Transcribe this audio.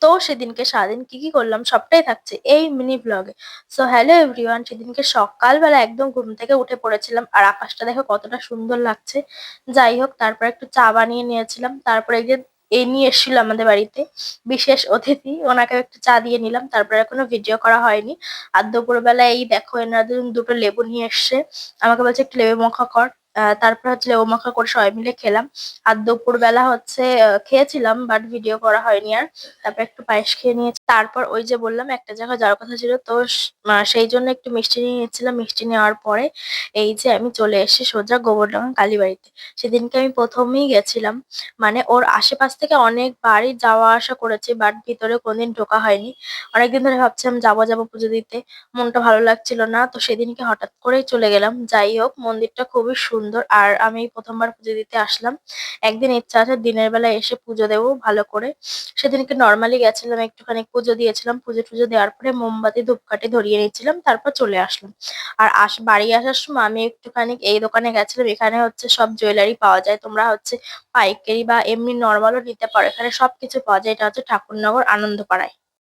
তো সেদিনকে সারাদিন কি করলাম সবটাই থাকছে এই মিনি ব্লগে। সো হ্যালো এভরিওয়ান, সেদিনকে সকালবেলা একদম ঘুম থেকে উঠে পড়েছিলাম আর আকাশটা দেখো কতটা সুন্দর লাগছে। যাই হোক, তারপর একটু চা বানিয়ে নিয়েছিলাম, তারপরে এই যে নিয়ে এসেছিল আমাদের বাড়িতে বিশেষ অতিথি, ওনাকে একটু চা দিয়ে নিলাম, তারপরে এখনো ভিডিও করা হয়নি। আর দুপুরবেলা এই দেখো এনাদের দুটো লেবু নিয়ে এসছে, আমাকে বলছে একটু লেবু মাখা কর। তারপর হচ্ছে লেবু মাখা করে সবাই মিলে খেলাম। আর দুপুরবেলা হচ্ছে খেয়েছিলাম, বাট ভিডিও করা হয়নি আর। তারপর একটু পায়েস খেয়ে নিয়েছি, তারপর ওই যে বললাম একটা জায়গায় যাওয়ার কথা ছিল, তো সেই জন্য একটু মিষ্টি নিয়ে নিচ্ছিলাম। মিষ্টি নেওয়ার পরে এই যে আমি চলে এসেছি সোজা গোবরডাঙ্গা কালীবাড়িতে। সেদিনকে আমি প্রথমেই গেছিলাম, মানে ওর আশেপাশ থেকে অনেকবারই যাওয়া আসা করেছি, বাট ভিতরে কোনদিন ঢোকা হয়নি। অনেকদিন ধরে ভাবছিলাম যাবো যাবো পুজো দিতে, মনটা ভালো লাগছিল না, তো সেদিনকে হঠাৎ করেই চলে গেলাম। যাই হোক, মন্দিরটা খুবই সুন্দর আর আমি প্রথমবার পুজো দিতে আসলাম। একদিন ইচ্ছা আছে দিনের বেলা এসে পুজো দেবো ভালো করে। সেদিনকে নর্মালি গেছিলাম, একটুখানি পুজো দিয়েছিলাম, পুজো টুজো দেওয়ার পরে মোমবাতি ধূপকাঠি ধরিয়ে নিয়েছিলাম, তারপর চলে আসলাম। আর বাড়ি আসার সময় আমি একটুখানি এই দোকানে গেছিলাম, এখানে হচ্ছে সব জুয়েলারি পাওয়া যায়, তোমরা হচ্ছে পাইকারি বা এমনি নর্মালও নিতে পারো, এখানে সবকিছু পাওয়া যায়। এটা হচ্ছে ঠাকুরনগর আনন্দপাড়ায়।